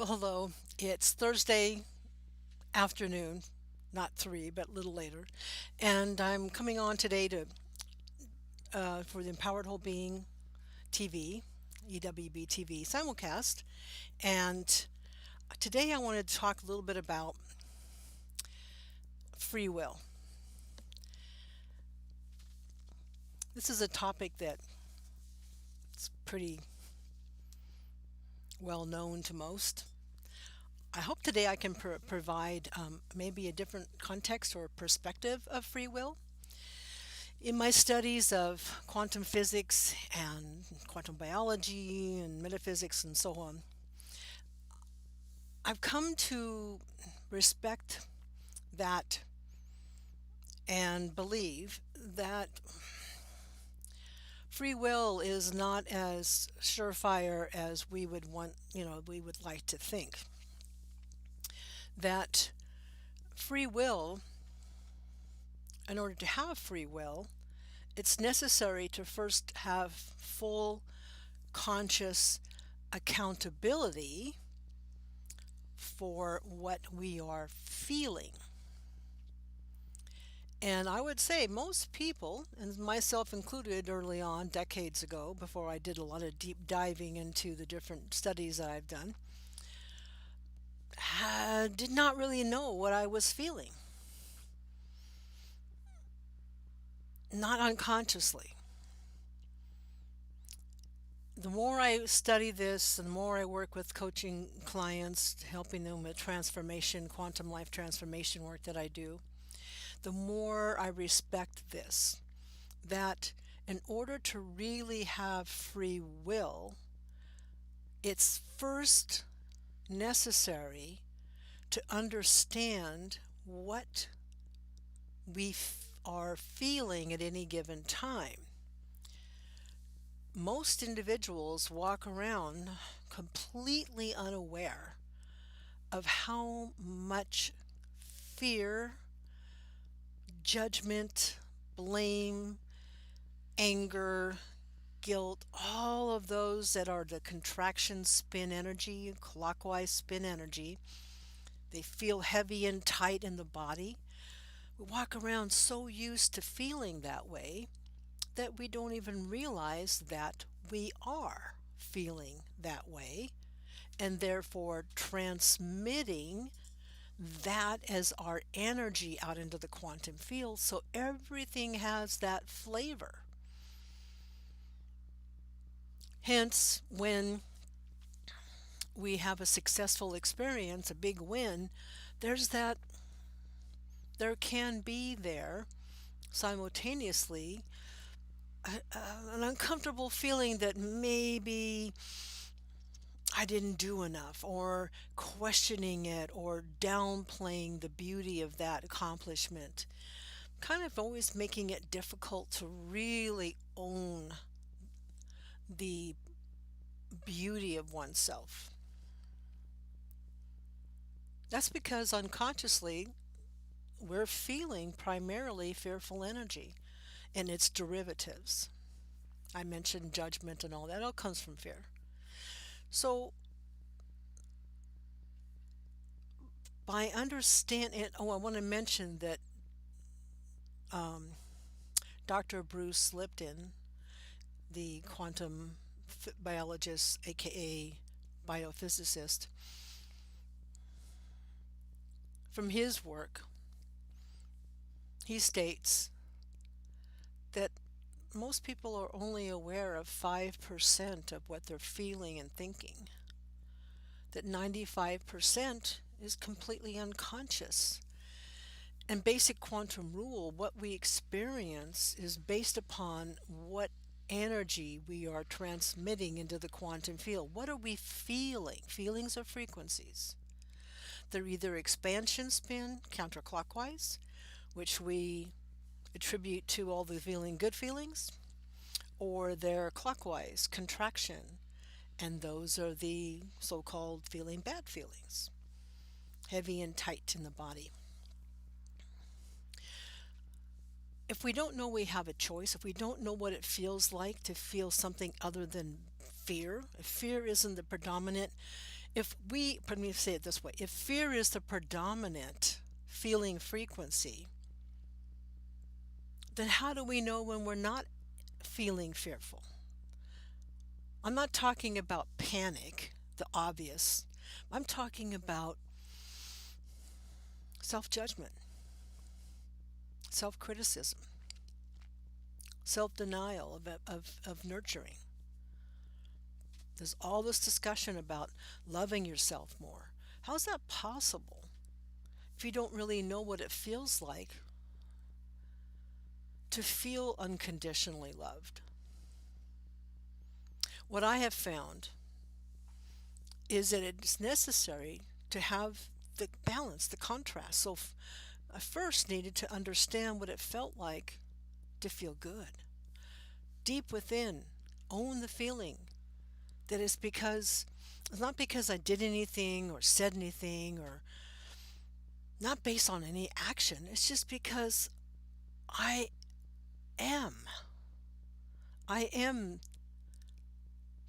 Hello. It's Thursday afternoon, not 3, but a little later. And I'm coming on today to for the Empowered Whole Being TV, EWB TV simulcast. And today I wanted to talk a little bit about free will. This is a topic that's pretty well known to most. I hope today I can provide maybe a different context or perspective of free will. In my studies of quantum physics and quantum biology and metaphysics and so on, I've come to respect that and believe that free will is not as surefire as we would want, we would like to think. That free will, in order to have free will, it's necessary to first have full conscious accountability for what we are feeling. And I would say most people, and myself included early on, decades ago, before I did a lot of deep diving into the different studies that I've done, did not really know what I was feeling. Not unconsciously. The more I study this, and the more I work with coaching clients, helping them with transformation, quantum life transformation work that I do, the more I respect this. That in order to really have free will, it's first necessary to understand what we are feeling at any given time. Most individuals walk around completely unaware of how much fear, judgment, blame, anger, guilt, all of those that are the contraction spin energy, clockwise spin energy, they feel heavy and tight in the body. We walk around so used to feeling that way that we don't even realize that we are feeling that way, and therefore transmitting that as our energy out into the quantum field, so everything has that flavor. Hence, when we have a successful experience, a big win, there can be there simultaneously an uncomfortable feeling that maybe I didn't do enough, or questioning it, or downplaying the beauty of that accomplishment. Kind of always making it difficult to really own the beauty of oneself. That's because unconsciously we're feeling primarily fearful energy and its derivatives. I mentioned judgment and all that. It all comes from fear. So by understanding, I want to mention that Dr. Bruce Lipton, the quantum biologist, aka biophysicist, from his work, he states that most people are only aware of 5% of what they're feeling and thinking, that 95% is completely unconscious. And basic quantum rule, what we experience is based upon what energy we are transmitting into the quantum field. What are we feeling? Feelings are frequencies. They're either expansion spin, counterclockwise, which we attribute to all the feeling good feelings, or they're clockwise, contraction, and those are the so-called feeling bad feelings, heavy and tight in the body. If we don't know we have a choice, if we don't know what it feels like to feel something other than fear, if fear isn't the predominant Let me say it this way, if fear is the predominant feeling frequency, then how do we know when we're not feeling fearful? I'm not talking about panic, the obvious. I'm talking about self-judgment, self-criticism, self-denial of nurturing. There's all this discussion about loving yourself more. How's that possible if you don't really know what it feels like to feel unconditionally loved? What I have found is that it's necessary to have the balance, the contrast. So I first needed to understand what it felt like to feel good. Deep within, own the feeling that it's not because I did anything or said anything or not based on any action. It's just because I am. I am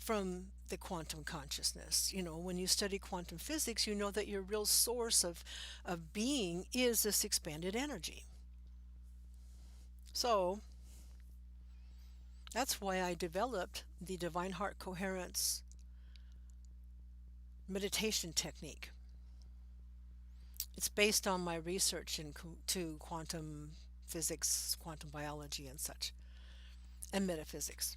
from the quantum consciousness. You know, when you study quantum physics, you know that your real source of being is this expanded energy. So that's why I developed the Divine Heart Coherence meditation technique. It's based on my research into quantum physics, quantum biology, and such, and metaphysics.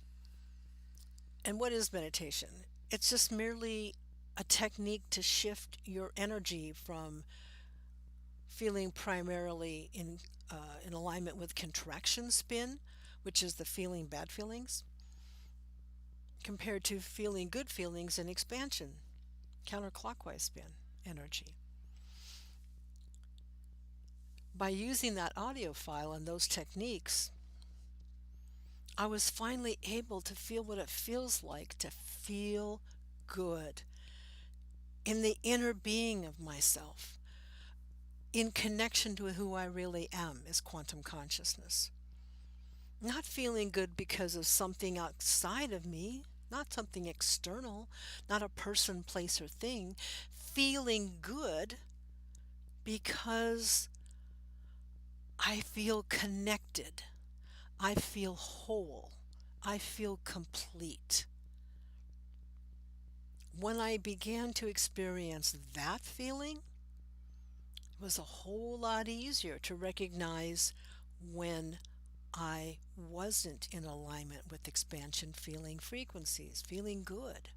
And what is meditation? It's just merely a technique to shift your energy from feeling primarily in alignment with contraction spin, which is the feeling bad feelings, compared to feeling good feelings in expansion, counterclockwise spin energy. By using that audio file and those techniques, I was finally able to feel what it feels like to feel good in the inner being of myself, in connection to who I really am as quantum consciousness. Not feeling good because of something outside of me, not something external, not a person, place, or thing. Feeling good because I feel connected. I feel whole. I feel complete. When I began to experience that feeling, it was a whole lot easier to recognize when I wasn't in alignment with expansion feeling frequencies, feeling good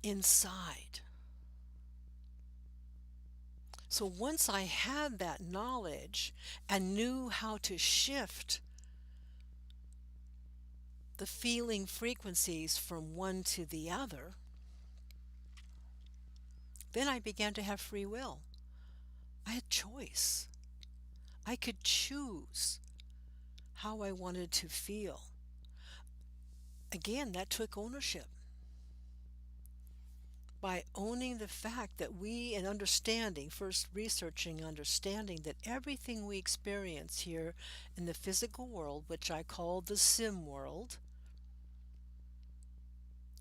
inside. So once I had that knowledge and knew how to shift the feeling frequencies from one to the other, then I began to have free will. I had choice. I could choose how I wanted to feel. Again, that took ownership. By owning the fact that and understanding, first researching, understanding that everything we experience here in the physical world, which I call the sim world,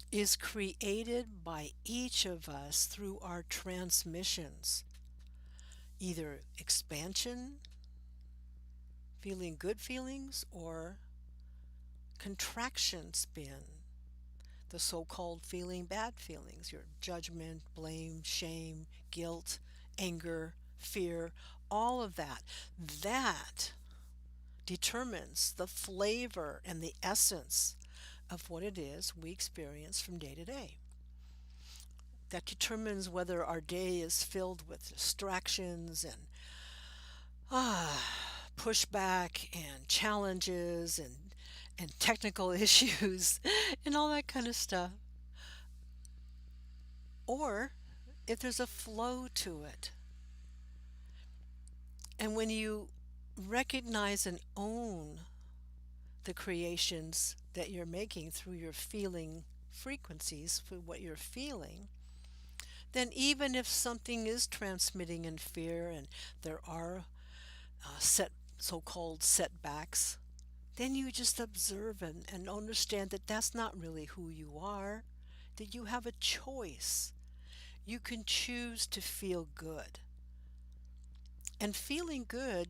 is created by each of us through our transmissions, either expansion, feeling good feelings, or contraction spin, the so-called feeling bad feelings, your judgment, blame, shame, guilt, anger, fear, all of that. That determines the flavor and the essence of what it is we experience from day to day. That determines whether our day is filled with distractions and pushback and challenges and technical issues and all that kind of stuff. Or if there's a flow to it. And when you recognize and own the creations that you're making through your feeling frequencies, through what you're feeling, then even if something is transmitting in fear and there are so-called setbacks, then you just observe and understand that that's not really who you are. that you have a choice. You can choose to feel good. And feeling good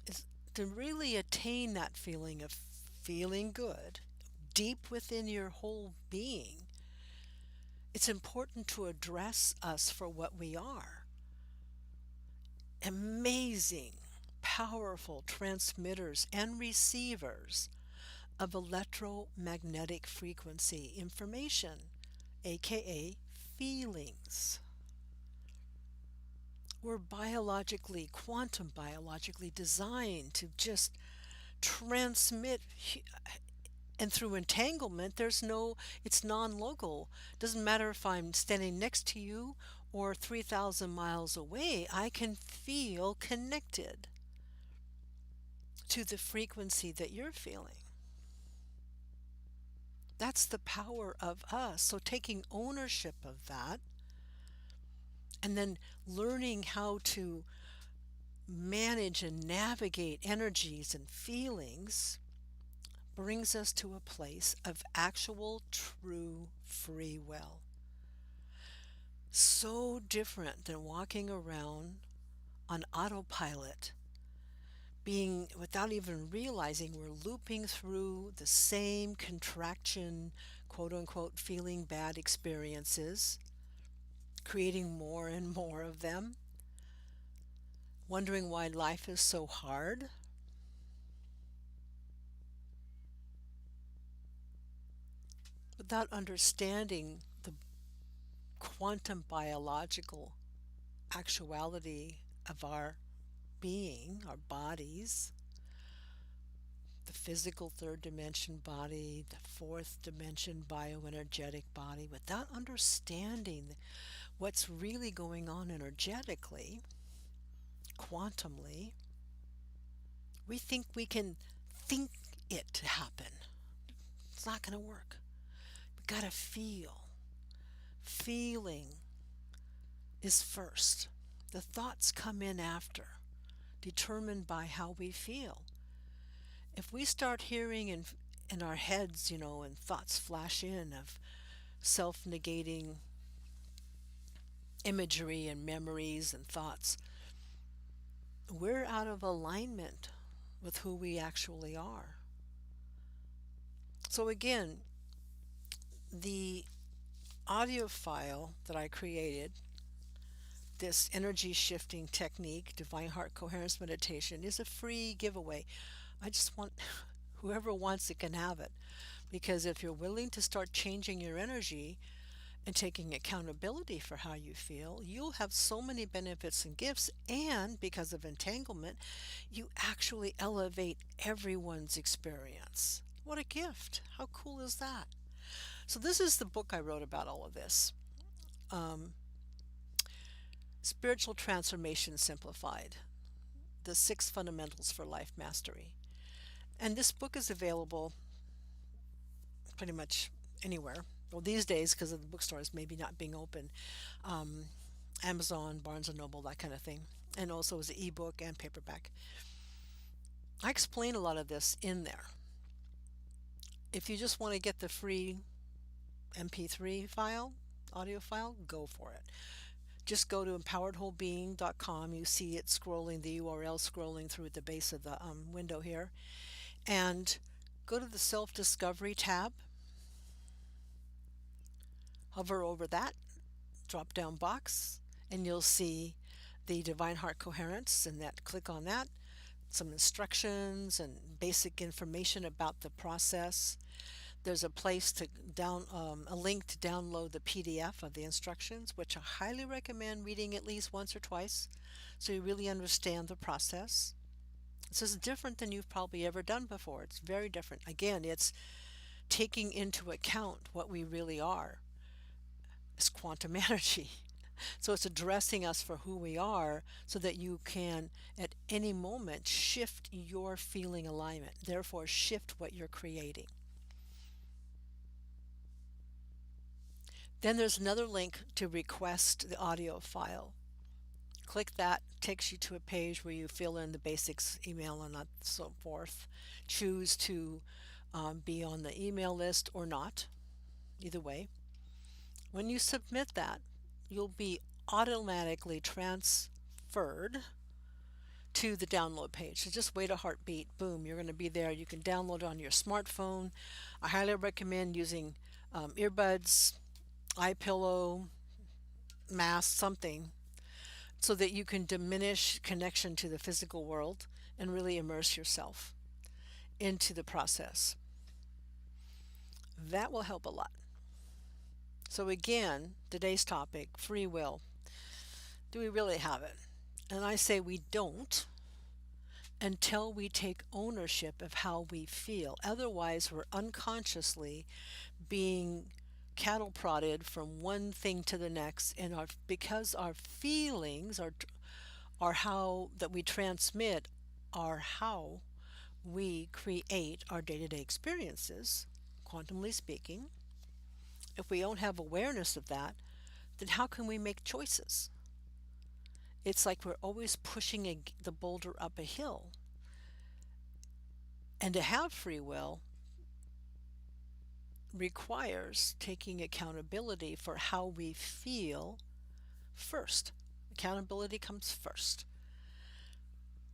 is to really attain that feeling of feeling good deep within your whole being. It's important to address us for what we are. Amazing, powerful transmitters and receivers of electromagnetic frequency information, aka feelings. We're biologically, quantum biologically designed to just transmit, and through entanglement, it's non-local. Doesn't matter if I'm standing next to you or 3,000 miles away, I can feel connected to the frequency that you're feeling. That's the power of us. So taking ownership of that and then learning how to manage and navigate energies and feelings brings us to a place of actual true free will. So different than walking around on autopilot, being without even realizing we're looping through the same contraction, quote unquote, feeling bad experiences, creating more and more of them, wondering why life is so hard. Without understanding the quantum biological actuality of our being, our bodies, the physical third dimension body, the fourth dimension bioenergetic body, without understanding what's really going on energetically, quantumly, we think we can think it to happen. It's not going to work. We got to feel. Feeling is first. The thoughts come in after, determined by how we feel. If we start hearing in our heads, and thoughts flash in of self-negating imagery and memories and thoughts, we're out of alignment with who we actually are. So again, the audio file that I created, this energy shifting technique, Divine Heart Coherence Meditation, is a free giveaway. I just want whoever wants it can have it, because if you're willing to start changing your energy and taking accountability for how you feel, you'll have so many benefits and gifts, and because of entanglement, you actually elevate everyone's experience. What a gift. How cool is that? So this is the book I wrote about all of this. Spiritual Transformation Simplified, the 6 Fundamentals for Life Mastery. And this book is available pretty much anywhere. Well, these days, because of the bookstores maybe not being open, Amazon, Barnes & Noble, that kind of thing. And also as an ebook and paperback. I explain a lot of this in there. If you just want to get the free MP3 file, audio file, go for it. Just go to empoweredwholebeing.com. You see it scrolling, the URL scrolling through at the base of the window here. And go to the Self-Discovery tab. Hover over that drop-down box, and you'll see the Divine Heart Coherence, and click on that. Some instructions and basic information about the process. There's a place to a link to download the PDF of the instructions, which I highly recommend reading at least once or twice, so you really understand the process. This is different than you've probably ever done before. It's very different. Again, it's taking into account what we really are. It's quantum energy. So it's addressing us for who we are so that you can, at any moment, shift your feeling alignment. Therefore, shift what you're creating. Then there's another link to request the audio file. Click that, takes you to a page where you fill in the basics, email and so forth. Choose to be on the email list or not, either way. When you submit that, you'll be automatically transferred to the download page. So just wait a heartbeat, boom, you're going to be there. You can download on your smartphone. I highly recommend using earbuds, eye pillow, mask, something, so that you can diminish connection to the physical world and really immerse yourself into the process. That will help a lot. So, again, today's topic, free will. Do we really have it? And I say we don't until we take ownership of how we feel. Otherwise, we're unconsciously being cattle prodded from one thing to the next, and because our feelings are how that we transmit are how we create our day-to-day experiences, quantumly speaking. If we don't have awareness of that, then how can we make choices? It's like we're always pushing the boulder up a hill. And to have free will requires taking accountability for how we feel first. Accountability comes first.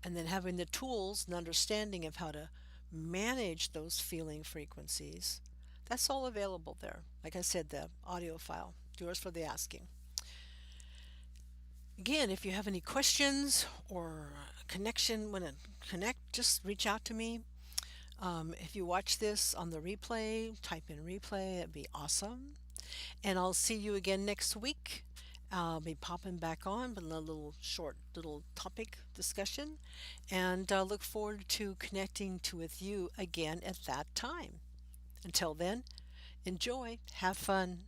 And then having the tools and understanding of how to manage those feeling frequencies, that's all available there. Like I said, the audio file, yours for the asking. Again, if you have any questions or connection, want to connect, just reach out to me. If you watch this on the replay, type in replay, it'd be awesome. And I'll see you again next week. I'll be popping back on with a little short little topic discussion, and look forward to connecting with you again at that time. Until then, enjoy, have fun.